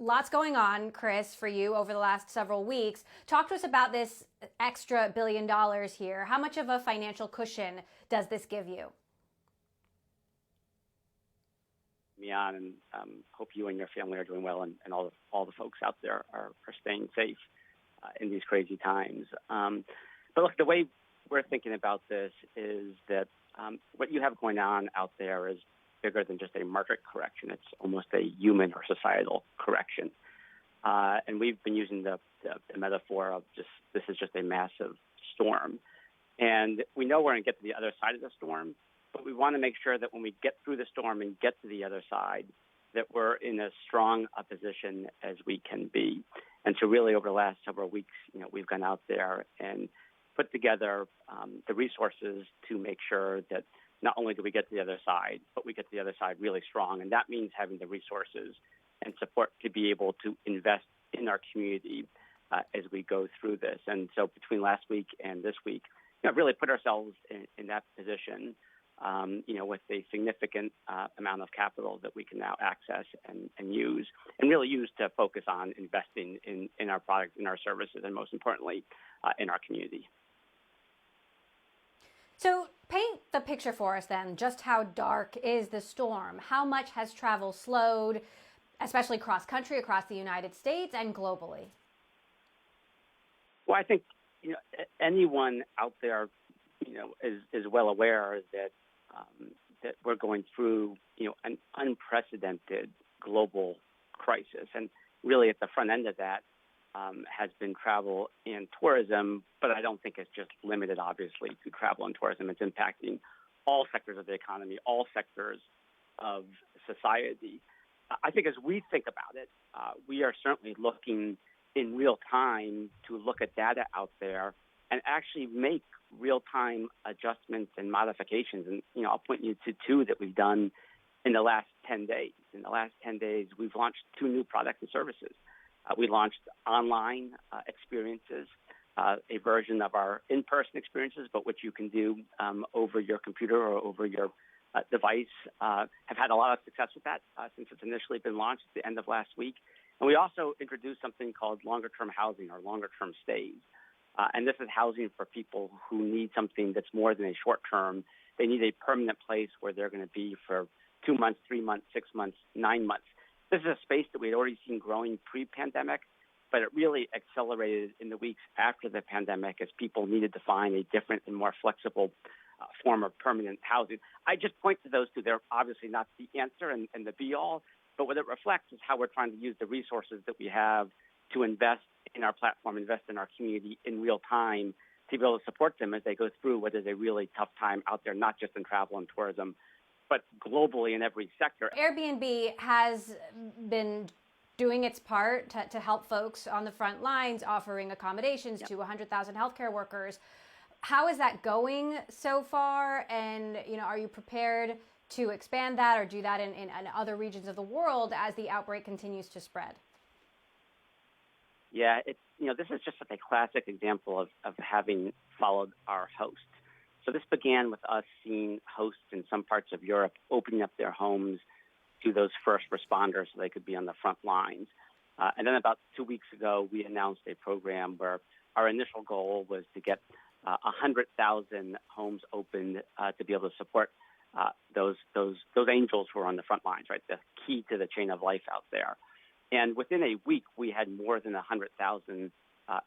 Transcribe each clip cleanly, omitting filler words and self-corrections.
lots going on, Chris, for you over the last several weeks. Talk to us about this extra $1 billion here. How much of a financial cushion does this give you? Me on, and hope you and your family are doing well, and all the folks out there are staying safe in these crazy times. But look, the way we're thinking about this is that what you have going on out there is bigger than just a market correction. It's almost a human or societal correction. And we've been using the metaphor of this is just a massive storm. And we know we're going to get to the other side of the storm, but we want to make sure that when we get through the storm and get to the other side, that we're in as strong a position as we can be. And so really over the last several weeks, we've gone out there and put together the resources to make sure that not only do we get to the other side, but we get to the other side really strong. And that means having the resources and support to be able to invest in our community as we go through this. And so between last week and this week, really put ourselves in that position, with a significant amount of capital that we can now access and use, and really use to focus on investing in our products, in our services, and most importantly, in our community. So paint the picture for us then. Just how dark is the storm? How much has travel slowed, especially cross-country, across the United States and globally? Well, I think anyone out there, is well aware that that we're going through, an unprecedented global crisis, and really at the front end of that has been travel and tourism. But I don't think it's just limited, obviously, to travel and tourism. It's impacting all sectors of the economy, all sectors of society. I think as we think about it, we are certainly looking in real time to look at data out there and actually make real-time adjustments and modifications. And, I'll point you to two that we've done in the last 10 days. In the last 10 days, we've launched two new products and services. We launched online experiences, a version of our in-person experiences, but which you can do over your computer or over your device. Have had a lot of success with that since it's initially been launched at the end of last week. And we also introduced something called longer-term housing or longer-term stays. And this is housing for people who need something that's more than a short term. They need a permanent place where they're going to be for 2 months, 3 months, 6 months, 9 months. This is a space that we had already seen growing pre-pandemic, but it really accelerated in the weeks after the pandemic as people needed to find a different and more flexible form of permanent housing. I just point to those two. They're obviously not the answer and the be-all, but what it reflects is how we're trying to use the resources that we have to invest in our platform, invest in our community in real time to be able to support them as they go through what is a really tough time out there, not just in travel and tourism, but globally in every sector. Airbnb has been doing its part to help folks on the front lines, offering accommodations to 100,000 healthcare workers. How is that going so far? And, are you prepared to expand that or do that in other regions of the world as the outbreak continues to spread? Yeah, this is just a classic example of having followed our host. So this began with us seeing hosts in some parts of Europe opening up their homes to those first responders so they could be on the front lines. And then about 2 weeks ago, we announced a program where our initial goal was to get 100,000 homes opened to be able to support those angels who are on the front lines, right? The key to the chain of life out there. And within a week, we had more than 100,000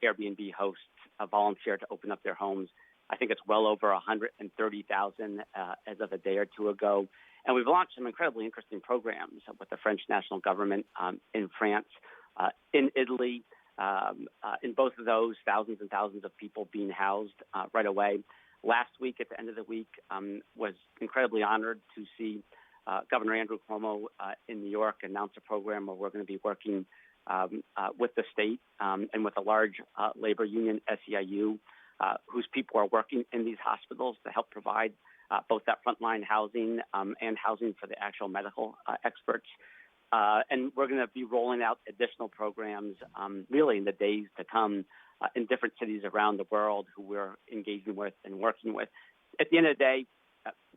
Airbnb hosts volunteer to open up their homes. I think it's well over 130,000 as of a day or two ago. And we've launched some incredibly interesting programs with the French national government in France, in Italy. In both of those, thousands and thousands of people being housed right away. Last week, at the end of the week, was incredibly honored to see Governor Andrew Cuomo in New York announce a program where we're going to be working with the state and with a large labor union, SEIU, whose people are working in these hospitals to help provide both that frontline housing and housing for the actual medical experts. And we're going to be rolling out additional programs really in the days to come in different cities around the world who we're engaging with and working with. At the end of the day,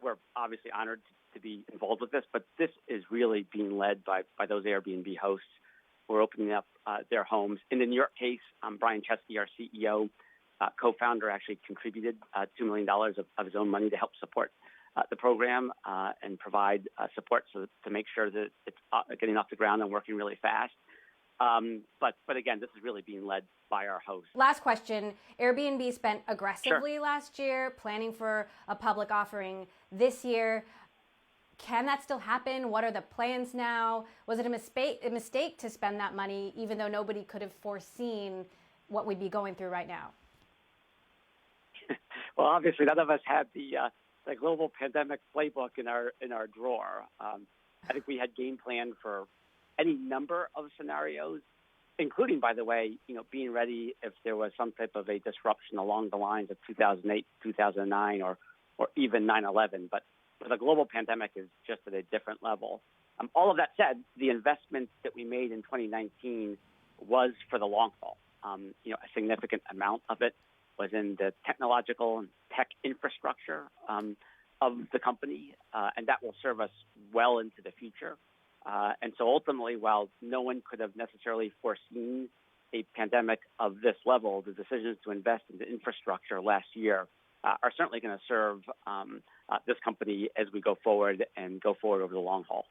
we're obviously honored to be involved with this, but this is really being led by those Airbnb hosts who are opening up their homes. In the New York case, Brian Chesky, our CEO, co-founder, actually contributed $2 million of his own money to help support the program and provide support to make sure that it's getting off the ground and working really fast. But again, this is really being led by our host. Last question. Airbnb spent aggressively last year planning for a public offering this year. Can that still happen? What are the plans now? Was it a mistake to spend that money, even though nobody could have foreseen what we'd be going through right now? Well, obviously, none of us had the global pandemic playbook in our drawer. I think we had game planned for any number of scenarios, including, by the way, being ready if there was some type of a disruption along the lines of 2008, 2009, or even 9/11. But the global pandemic is just at a different level. All of that said, the investment that we made in 2019 was for the long haul. A significant amount of it was in the technological and tech infrastructure of the company, and that will serve us well into the future. And so ultimately, while no one could have necessarily foreseen a pandemic of this level, the decisions to invest in the infrastructure last year are certainly going to serve this company as we go forward over the long haul.